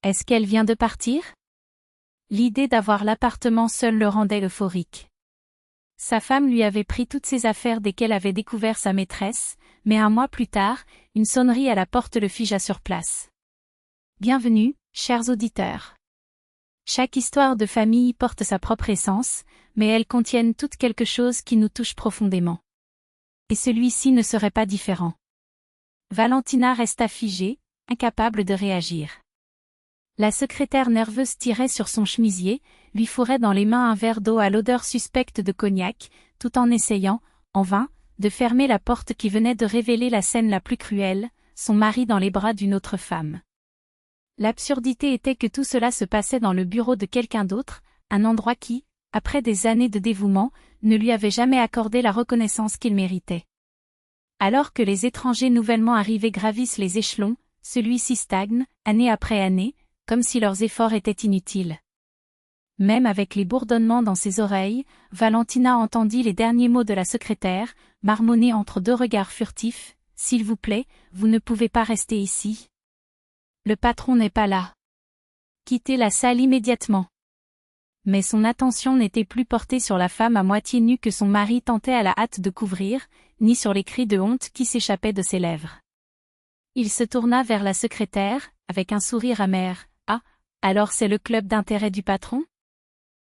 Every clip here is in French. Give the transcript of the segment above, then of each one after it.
Est-ce qu'elle vient de partir? L'idée d'avoir l'appartement seul le rendait euphorique. Sa femme lui avait pris toutes ses affaires dès qu'elle avait découvert sa maîtresse, mais un mois plus tard, une sonnerie à la porte le figea sur place. Bienvenue, chers auditeurs. Chaque histoire de famille porte sa propre essence, mais elles contiennent toutes quelque chose qui nous touche profondément. Et celui-ci ne serait pas différent. Valentina resta figée, incapable de réagir. La secrétaire nerveuse tirait sur son chemisier, lui fourrait dans les mains un verre d'eau à l'odeur suspecte de cognac, tout en essayant, en vain, de fermer la porte qui venait de révéler la scène la plus cruelle, son mari dans les bras d'une autre femme. L'absurdité était que tout cela se passait dans le bureau de quelqu'un d'autre, un endroit qui, après des années de dévouement, ne lui avait jamais accordé la reconnaissance qu'il méritait. Alors que les étrangers nouvellement arrivés gravissent les échelons, celui-ci stagne, année après année, comme si leurs efforts étaient inutiles. Même avec les bourdonnements dans ses oreilles, Valentina entendit les derniers mots de la secrétaire, marmonner entre deux regards furtifs, « S'il vous plaît, vous ne pouvez pas rester ici. Le patron n'est pas là. Quittez la salle immédiatement. » Mais son attention n'était plus portée sur la femme à moitié nue que son mari tentait à la hâte de couvrir, ni sur les cris de honte qui s'échappaient de ses lèvres. Il se tourna vers la secrétaire, avec un sourire amer. « Ah, alors c'est le club d'intérêt du patron?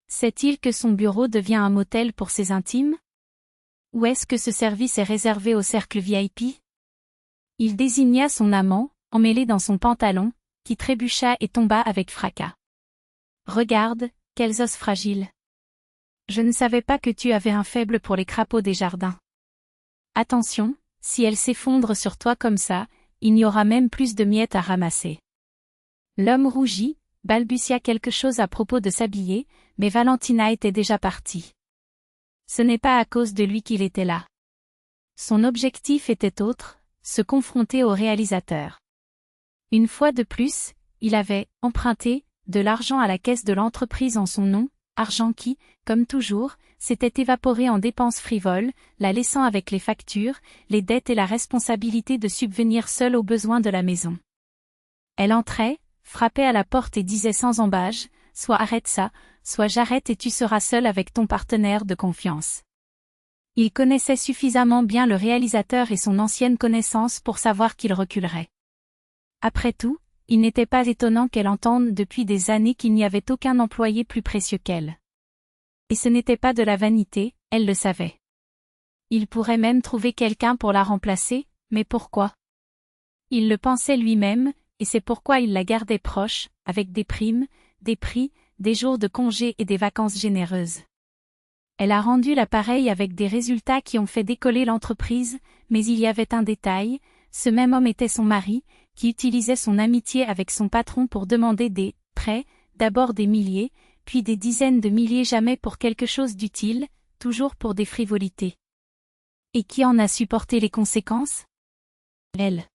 Sait-il que son bureau devient un motel pour ses intimes? Ou est-ce que ce service est réservé au cercle VIP? » Il désigna son amant, emmêlé dans son pantalon, qui trébucha et tomba avec fracas. « Regarde, quels os fragiles. Je ne savais pas que tu avais un faible pour les crapauds des jardins. Attention, si elle s'effondre sur toi comme ça, il n'y aura même plus de miettes à ramasser. » L'homme rougit, balbutia quelque chose à propos de s'habiller, mais Valentina était déjà partie. Ce n'est pas à cause de lui qu'il était là. Son objectif était autre, se confronter au réalisateur. Une fois de plus, il avait emprunté de l'argent à la caisse de l'entreprise en son nom, argent qui, comme toujours, s'était évaporé en dépenses frivoles, la laissant avec les factures, les dettes et la responsabilité de subvenir seule aux besoins de la maison. Elle entrait, frappait à la porte et disait sans ambages, soit arrête ça, soit j'arrête et tu seras seul avec ton partenaire de confiance. Il connaissait suffisamment bien le réalisateur et son ancienne connaissance pour savoir qu'il reculerait. Après tout, il n'était pas étonnant qu'elle entende depuis des années qu'il n'y avait aucun employé plus précieux qu'elle. Et ce n'était pas de la vanité, elle le savait. Il pourrait même trouver quelqu'un pour la remplacer, mais pourquoi? Il le pensait lui-même, et c'est pourquoi il la gardait proche, avec des primes, des prix, des jours de congé et des vacances généreuses. Elle a rendu l'appareil avec des résultats qui ont fait décoller l'entreprise, mais il y avait un détail, ce même homme était son mari, qui utilisait son amitié avec son patron pour demander des prêts, d'abord des milliers, puis des dizaines de milliers jamais pour quelque chose d'utile, toujours pour des frivolités. Et qui en a supporté les conséquences? Elle.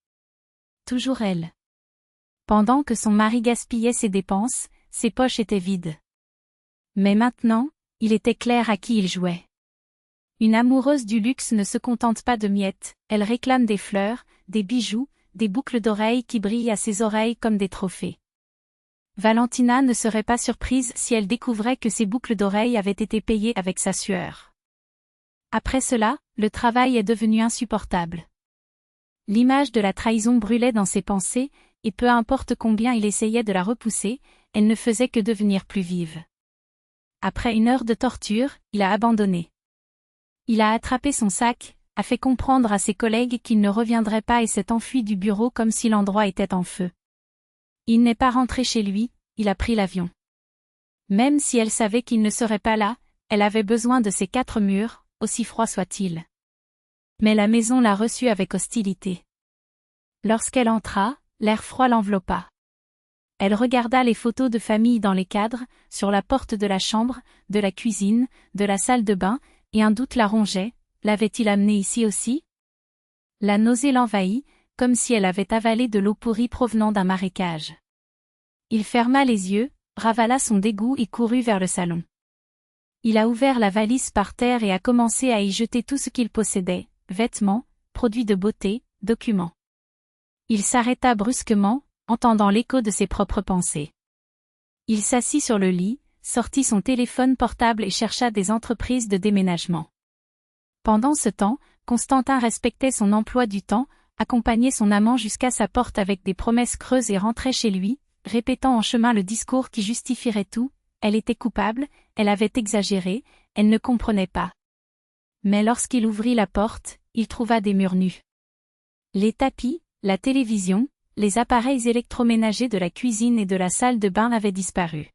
Toujours elle. Pendant que son mari gaspillait ses dépenses, ses poches étaient vides. Mais maintenant, il était clair à qui il jouait. Une amoureuse du luxe ne se contente pas de miettes, elle réclame des fleurs, des bijoux, des boucles d'oreilles qui brillent à ses oreilles comme des trophées. Valentina ne serait pas surprise si elle découvrait que ces boucles d'oreilles avaient été payées avec sa sueur. Après cela, le travail est devenu insupportable. L'image de la trahison brûlait dans ses pensées, et peu importe combien il essayait de la repousser, elle ne faisait que devenir plus vive. Après une heure de torture, il a abandonné. Il a attrapé son sac, a fait comprendre à ses collègues qu'il ne reviendrait pas et s'est enfui du bureau comme si l'endroit était en feu. Il n'est pas rentré chez lui, il a pris l'avion. Même si elle savait qu'il ne serait pas là, elle avait besoin de ces 4 murs, aussi froids soient-ils. Mais la maison l'a reçue avec hostilité. Lorsqu'elle entra, l'air froid l'enveloppa. Elle regarda les photos de famille dans les cadres, sur la porte de la chambre, de la cuisine, de la salle de bain, et un doute la rongeait, l'avait-il amenée ici aussi? La nausée l'envahit, comme si elle avait avalé de l'eau pourrie provenant d'un marécage. Il ferma les yeux, ravala son dégoût et courut vers le salon. Il a ouvert la valise par terre et a commencé à y jeter tout ce qu'il possédait, vêtements, produits de beauté, documents. Il s'arrêta brusquement, entendant l'écho de ses propres pensées. Il s'assit sur le lit, sortit son téléphone portable et chercha des entreprises de déménagement. Pendant ce temps, Constantin respectait son emploi du temps, accompagnait son amant jusqu'à sa porte avec des promesses creuses et rentrait chez lui, répétant en chemin le discours qui justifierait tout. Elle était coupable, elle avait exagéré, elle ne comprenait pas. Mais lorsqu'il ouvrit la porte, il trouva des murs nus. Les tapis, la télévision, les appareils électroménagers de la cuisine et de la salle de bain avaient disparu.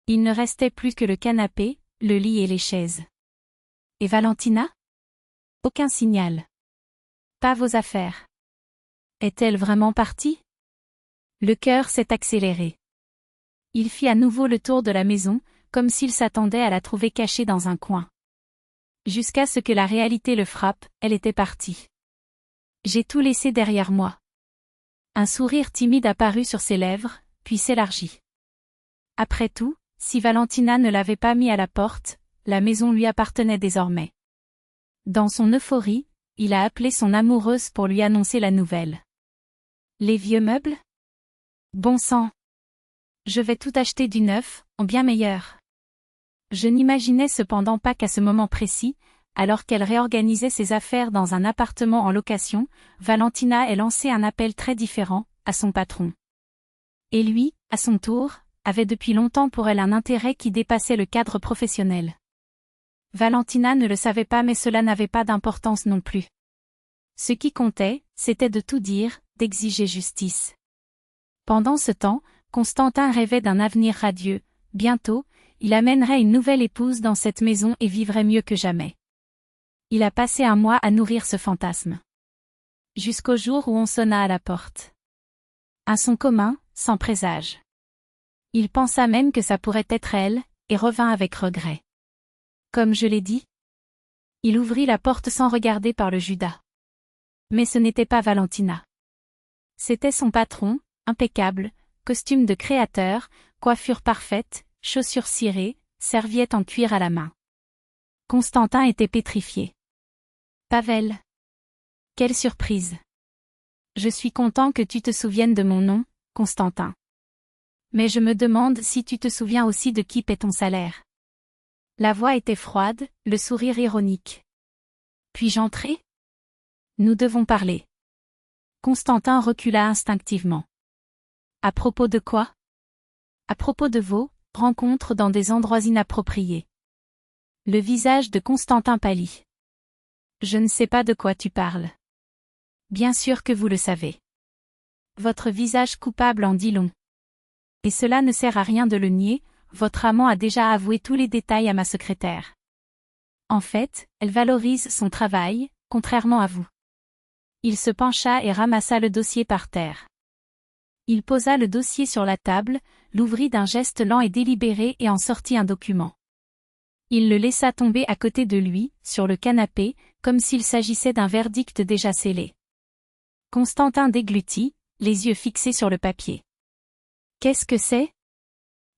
Il ne restait plus que le canapé, le lit et les chaises. Et Valentina? Aucun signal. Pas vos affaires. Est-elle vraiment partie? Le cœur s'est accéléré. Il fit à nouveau le tour de la maison, comme s'il s'attendait à la trouver cachée dans un coin. Jusqu'à ce que la réalité le frappe, elle était partie. J'ai tout laissé derrière moi. Un sourire timide apparut sur ses lèvres, puis s'élargit. Après tout, si Valentina ne l'avait pas mis à la porte, la maison lui appartenait désormais. Dans son euphorie, il a appelé son amoureuse pour lui annoncer la nouvelle. Les vieux meubles? Bon sang! Je vais tout acheter du neuf, en bien meilleur. Je n'imaginais cependant pas qu'à ce moment précis, alors qu'elle réorganisait ses affaires dans un appartement en location, Valentina ait lancé un appel très différent, à son patron. Et lui, à son tour, avait depuis longtemps pour elle un intérêt qui dépassait le cadre professionnel. Valentina ne le savait pas mais cela n'avait pas d'importance non plus. Ce qui comptait, c'était de tout dire, d'exiger justice. Pendant ce temps, Constantin rêvait d'un avenir radieux. Bientôt, il amènerait une nouvelle épouse dans cette maison et vivrait mieux que jamais. Il a passé un mois à nourrir ce fantasme. Jusqu'au jour où on sonna à la porte. Un son commun, sans présage. Il pensa même que ça pourrait être elle, et revint avec regret. Comme je l'ai dit. Il ouvrit la porte sans regarder par le Judas. Mais ce n'était pas Valentina. C'était son patron, impeccable, costume de créateur, coiffure parfaite, chaussures cirées, serviette en cuir à la main. Constantin était pétrifié. Pavel. Quelle surprise. Je suis content que tu te souviennes de mon nom, Constantin. Mais je me demande si tu te souviens aussi de qui paie ton salaire. La voix était froide, le sourire ironique. Puis-je entrer? Nous devons parler. Constantin recula instinctivement. À propos de quoi? À propos de vos rencontres dans des endroits inappropriés. Le visage de Constantin pâlit. Je ne sais pas de quoi tu parles. Bien sûr que vous le savez. Votre visage coupable en dit long. Et cela ne sert à rien de le nier, votre amant a déjà avoué tous les détails à ma secrétaire. En fait, elle valorise son travail, contrairement à vous. Il se pencha et ramassa le dossier par terre. Il posa le dossier sur la table, l'ouvrit d'un geste lent et délibéré et en sortit un document. Il le laissa tomber à côté de lui, sur le canapé, comme s'il s'agissait d'un verdict déjà scellé. Constantin déglutit, les yeux fixés sur le papier. Qu'est-ce que c'est?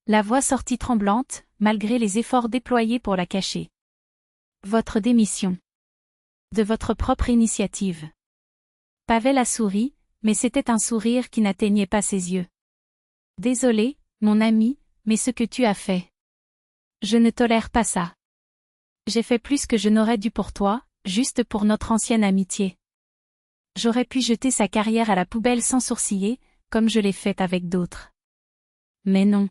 La voix sortit tremblante, malgré les efforts déployés pour la cacher. Votre démission. De votre propre initiative. Pavel a souri, mais c'était un sourire qui n'atteignait pas ses yeux. Désolé, mon ami, mais ce que tu as fait. Je ne tolère pas ça. J'ai fait plus que je n'aurais dû pour toi, juste pour notre ancienne amitié. J'aurais pu jeter sa carrière à la poubelle sans sourciller, comme je l'ai fait avec d'autres. Mais non.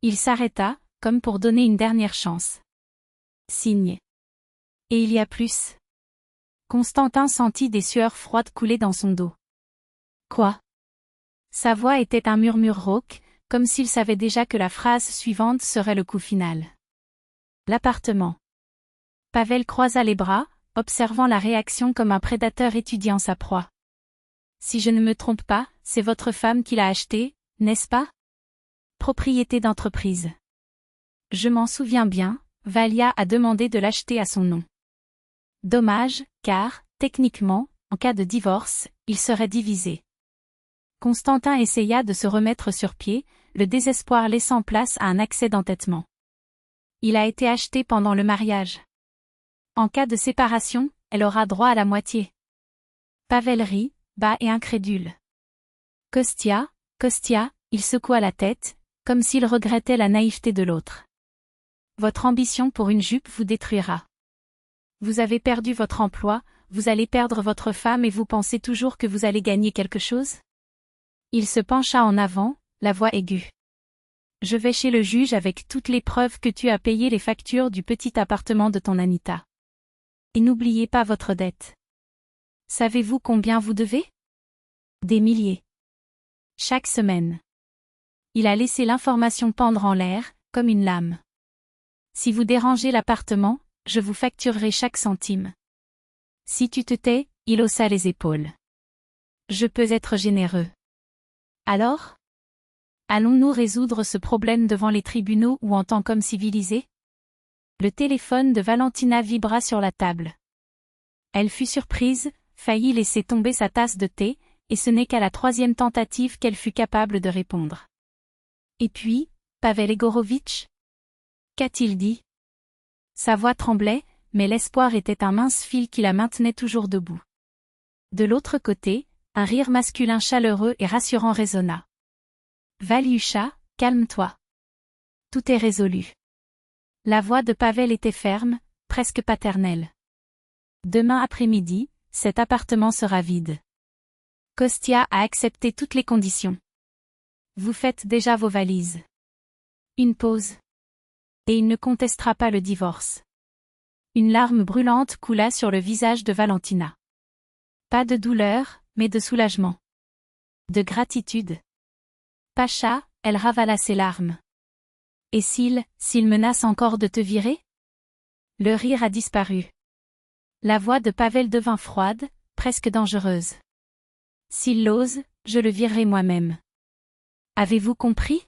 Il s'arrêta, comme pour donner une dernière chance. Signe. Et il y a plus. Constantin sentit des sueurs froides couler dans son dos. Quoi? Sa voix était un murmure rauque, comme s'il savait déjà que la phrase suivante serait le coup final. L'appartement. Pavel croisa les bras, observant la réaction comme un prédateur étudiant sa proie. Si je ne me trompe pas, c'est votre femme qui l'a acheté, n'est-ce pas? Propriété d'entreprise. Je m'en souviens bien, Valia a demandé de l'acheter à son nom. Dommage, car, techniquement, en cas de divorce, il serait divisé. Constantin essaya de se remettre sur pied, le désespoir laissant place à un accès d'entêtement. Il a été acheté pendant le mariage. En cas de séparation, elle aura droit à la moitié. Pavel rit, bas et incrédule. Kostia, Kostia, il secoua la tête, comme s'il regrettait la naïveté de l'autre. Votre ambition pour une jupe vous détruira. Vous avez perdu votre emploi, vous allez perdre votre femme et vous pensez toujours que vous allez gagner quelque chose? Il se pencha en avant, la voix aiguë. Je vais chez le juge avec toutes les preuves que tu as payé les factures du petit appartement de ton Anita. Et n'oubliez pas votre dette. Savez-vous combien vous devez? Des milliers. Chaque semaine. Il a laissé l'information pendre en l'air, comme une lame. Si vous dérangez l'appartement, je vous facturerai chaque centime. Si tu te tais, il haussa les épaules. Je peux être généreux. Alors? Allons-nous résoudre ce problème devant les tribunaux ou en tant qu'homme civilisé? Le téléphone de Valentina vibra sur la table. Elle fut surprise, faillit laisser tomber sa tasse de thé, et ce n'est qu'à la troisième tentative qu'elle fut capable de répondre. Et puis, Pavel Egorovitch? Qu'a-t-il dit? Sa voix tremblait, mais l'espoir était un mince fil qui la maintenait toujours debout. De l'autre côté, un rire masculin chaleureux et rassurant résonna. Valiusha, calme-toi. Tout est résolu. La voix de Pavel était ferme, presque paternelle. Demain après-midi, cet appartement sera vide. Kostia a accepté toutes les conditions. Vous faites déjà vos valises. Une pause. Et il ne contestera pas le divorce. Une larme brûlante coula sur le visage de Valentina. Pas de douleur, mais de soulagement. De gratitude. Pacha, elle ravala ses larmes. Et s'il menace encore de te virer? Le rire a disparu. La voix de Pavel devint froide, presque dangereuse. S'il l'ose, je le virerai moi-même. Avez-vous compris?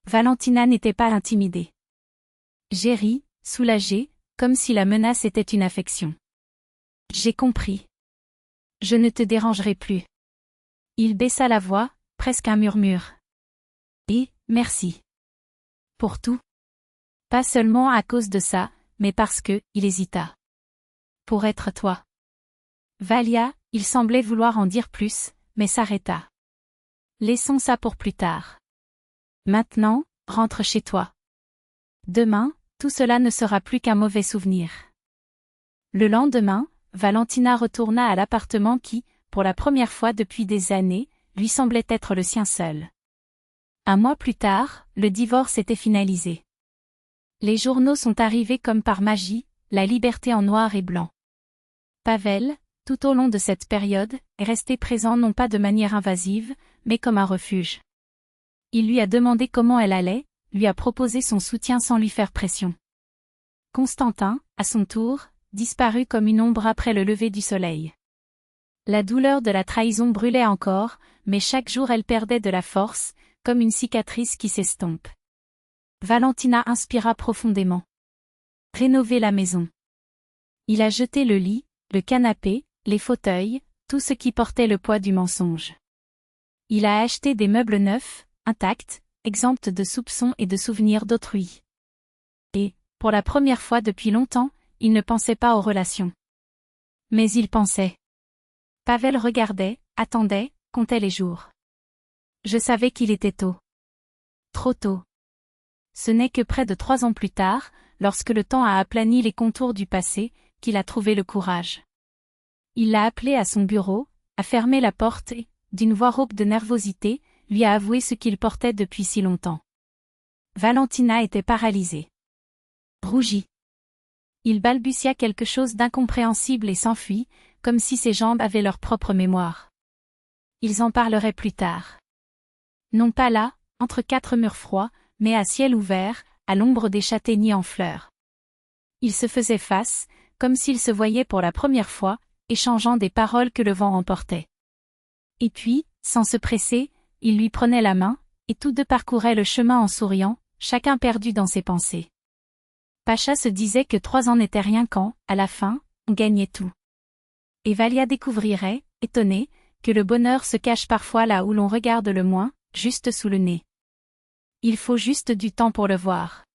Valentina n'était pas intimidée. J'ai ri, soulagée, comme si la menace était une affection. J'ai compris. Je ne te dérangerai plus. Il baissa la voix, presque un murmure. Et, merci. Pour tout. Pas seulement à cause de ça, mais parce que, il hésita. Pour être toi. Valia, il semblait vouloir en dire plus, mais s'arrêta. Laissons ça pour plus tard. Maintenant, rentre chez toi. Demain, tout cela ne sera plus qu'un mauvais souvenir. Le lendemain, Valentina retourna à l'appartement qui, pour la première fois depuis des années, lui semblait être le sien seul. Un mois plus tard, le divorce était finalisé. Les journaux sont arrivés comme par magie, la liberté en noir et blanc. Pavel, tout au long de cette période, est resté présent non pas de manière invasive, mais comme un refuge. Il lui a demandé comment elle allait, lui a proposé son soutien sans lui faire pression. Constantin, à son tour, disparut comme une ombre après le lever du soleil. La douleur de la trahison brûlait encore, mais chaque jour elle perdait de la force, comme une cicatrice qui s'estompe. Valentina inspira profondément. Rénover la maison. Il a jeté le lit, le canapé, les fauteuils, tout ce qui portait le poids du mensonge. Il a acheté des meubles neufs, intacts, exempts de soupçons et de souvenirs d'autrui. Et, pour la première fois depuis longtemps, il ne pensait pas aux relations. Mais il pensait. Pavel regardait, attendait, comptait les jours. Je savais qu'il était tôt. Trop tôt. Ce n'est que près de 3 ans plus tard, lorsque le temps a aplani les contours du passé, qu'il a trouvé le courage. Il l'a appelé à son bureau, a fermé la porte et, d'une voix rauque de nervosité, lui a avoué ce qu'il portait depuis si longtemps. Valentina était paralysée. Rougit. Il balbutia quelque chose d'incompréhensible et s'enfuit, comme si ses jambes avaient leur propre mémoire. Ils en parleraient plus tard. Non pas là, entre 4 murs froids, mais à ciel ouvert, à l'ombre des châtaigniers en fleurs. Ils se faisaient face, comme s'ils se voyaient pour la première fois, échangeant des paroles que le vent emportait. Et puis, sans se presser, il lui prenait la main, et tous deux parcouraient le chemin en souriant, chacun perdu dans ses pensées. Pacha se disait que 3 ans n'étaient rien quand, à la fin, on gagnait tout. Et Valia découvrirait, étonnée, que le bonheur se cache parfois là où l'on regarde le moins, juste sous le nez. Il faut juste du temps pour le voir.